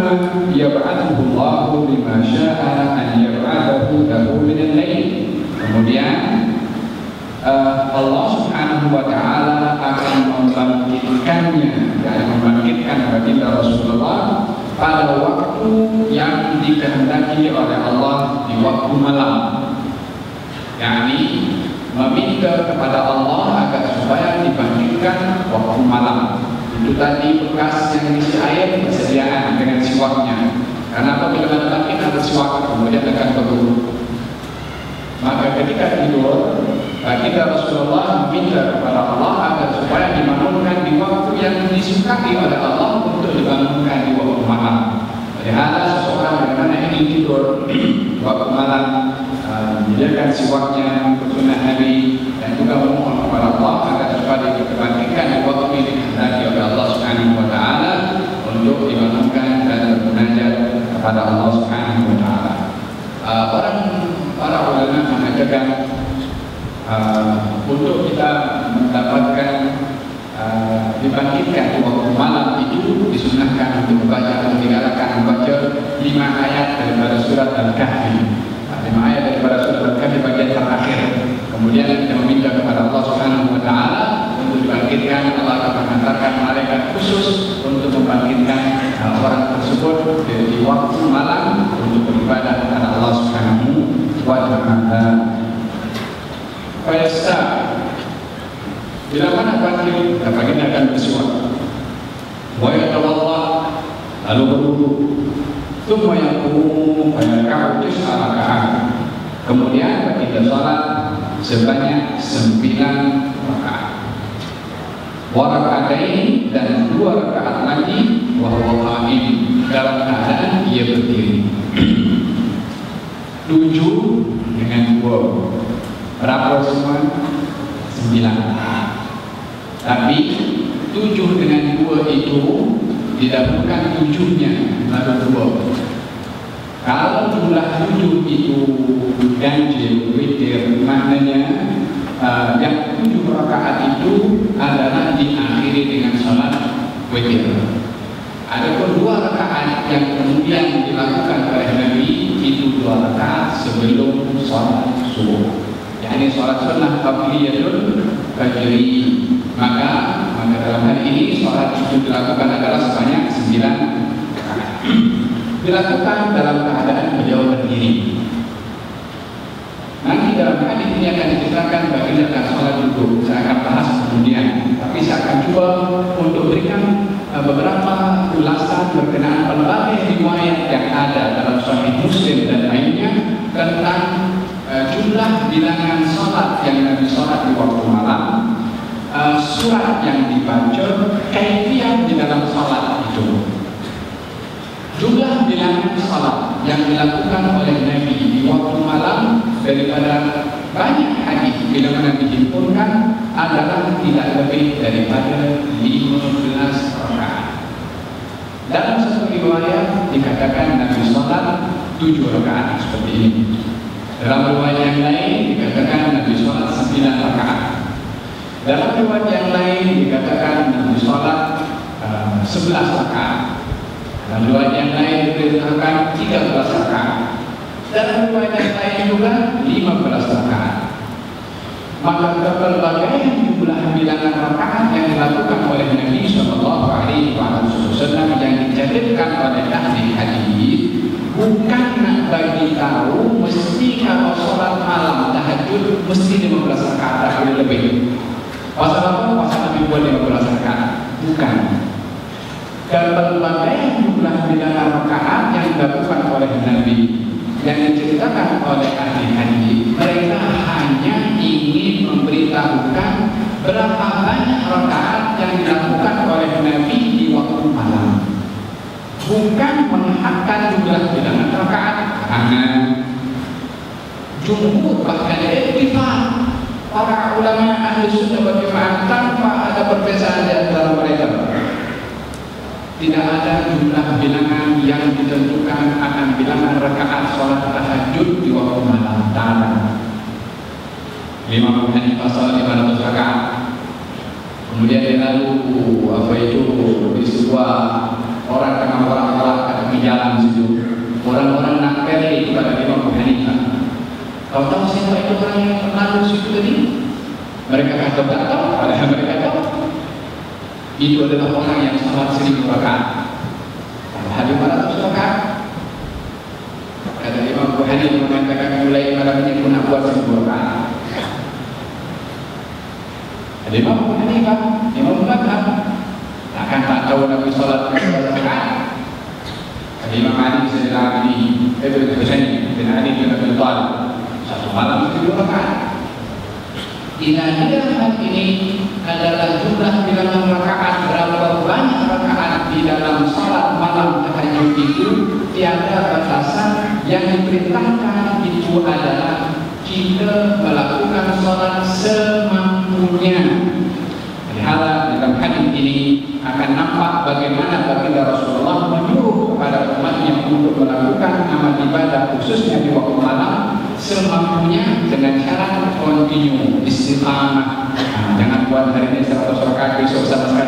Tsumma yab'athuhu Allahu lima syaa an yab'athahu lahu min al-lail. Kemudian Allah Subhanahu wa taala akan membangkitkannya, dan membangkitkan baginda Rasulullah pada waktu yang dikehendaki oleh Allah di waktu malam. yakni meminta kepada Allah agar supaya dibangkitkan waktu malam. Itu tadi bekas yang diisi air, persediaan dengan siwaknya. Karena apabila bangkit ada siwak, kemudian akan berguru. Maka ketika tidur, baginda Rasulullah meminta kepada Allah agar supaya dibangunkan di waktu yang disukai oleh Allah untuk dibangunkan di waktu malam. Padahal seseorang bagaimana ingin tidur waktu malam, menyediakan siwaknya untuk sunnah Nabi, dan juga memohon kepada Allah agar supaya dibangkitkan di waktu yang dikehendaki oleh Allah Subhanahu wa taala untuk dibangunkan dan bermunajat kepada Allah Subhanahu wa taala. Para ulama mengatakan untuk kita mendapatkan dibangkitkan di waktu malam itu disunahkan untuk membaca atau digalakan membaca 5 ayat daripada surat Al-Kahfi. 5 ayat daripada surat Al-Kahfi bagian terakhir. Kemudian kita meminta kepada Allah Subhanahu wa taala untuk dibangkitkan. Allah akan menghantarkan malaikat khusus untuk membangkitkan orang tersebut di waktu malam untuk beribadah kepada Allah Subhanahu wa taala. Fayasta, bila mana bangkit, baginda akan bersuara. Wa yatawalla, lalu berwudu. Tsumma yaqumu fayarka'u 9 rakaat. Kemudian baginda salat sebanyak 9 rakaat. Wa raka'ataini, dan 2 rakaat lagi wa huwa qa'im, dalam keadaan ia berdiri. 7 dengan 2 berapa semua? 9. Tapi 7 dengan 2 itu didahulukan 7-nya lalu 2. Kalau jumlah 7 itu ganjil, witir, maknanya yang 7 rakaat itu adalah diakhiri dengan sholat witir. Adapun 2 rakaat yang kemudian dilakukan oleh Nabi itu 2 rakaat sebelum sholat subuh. Yakni sholat sunnah qabliyatun fajri. Maka dalam hal ini sholat itu dilakukan adalah sebanyak 9 rakaat. Dilakukan dalam keadaan beliau berdiri. Nanti dalam hadis ini akan diceritakan bagaimana sholat duduk. Saya akan bahas kemudian. Tapi saya akan coba untuk berikan beberapa ulasan berkenaan berbagai riwayat yang ada dalam Sahih Muslim dan lainnya tentang jumlah bilangan sholat yang Nabi sholat di waktu malam, surat yang dibaca, kaifiyah di dalam sholat itu. Jumlah bilangan sholat yang dilakukan oleh Nabi di waktu malam daripada banyak hadis bila mana dihimpunkan adalah tidak lebih daripada 15 rakaat. Dalam satu riwayat dikatakan Nabi sholat 7 rakaat seperti ini. Dalam riwayat yang lain dikatakan Nabi sholat 9 rakaat. Dalam riwayat yang lain dikatakan Nabi sholat 11 rakaat. Dalam riwayat yang lain dikatakan 13 rakaat. Dalam riwayat yang lain juga 15 rakaat. Maka berbagai jumlah bilangan rakaat yang dilakukan oleh Nabi Sallallahu Alaihi Wasallam yang dicatatkan oleh ahli hadis bukan nak bagi tahu mesti kalau sholat malam tahajud mesti 15 rakaat atau lebih. Pasal apa? Pasal Nabi buat 15 rakaat. Bukan. Dan berbagai jumlah bilangan rakaat yang dilakukan oleh Nabi yang diceritakan oleh ahli hadis, mereka hanya ingin memberitahukan berapa banyak rakaat yang dilakukan oleh Nabi di waktu malam, bukan menghakkan jumlah bilangan rakaat. Karena jumhur bahkan ittifaq para ulama ahli sunnah wal jamaah tanpa ada perbedaan di antara mereka. Tidak ada jumlah bilangan yang ditentukan akan bilangan rakaat sholat tahajud di waktu malam. Imam Abu Hanifah sholat 500 rakaat. Kemudian dia lalu di sebuah orang tengah orang-orang akademi sepanjang jalan situ. Orang-orang nakal kepada Imam Abu Hanifah. Kau tahu siapa itu orang yang lalu situ tadi? Mereka kata tak tahu, padahal mereka tahu. Itu adalah orang yang salat 1000 rakaat. Padahal 500 rakaat. Kata Imam Abu Hanifah mengatakan mulai malam ini pun nak buat 1000 rakaat. Ada Imam Abu Hanifah, Imam Madhab, akan tak tahu Nabi salat 1000 rakaat. Imam Ali bin Abi Ibn Husain bin Ali bin Abi Thalib satu malam 1000 rakaat. Ingat ini adalah jumlah bilangan rakaat, berapa banyak rakaat di dalam salat malam tahajud itu tiada batasan. Yang diperintahkan itu adalah kita melakukan salat semampunya. Lihatlah dalam hadis ini akan nampak bagaimana baginda Rasulullah menyuruh kepada umatnya untuk melakukan amal ibadah khususnya di waktu malam semampunya dengan cara continue istiqamah. Jangan buat hari ini 100 rakaat, besok sama sekali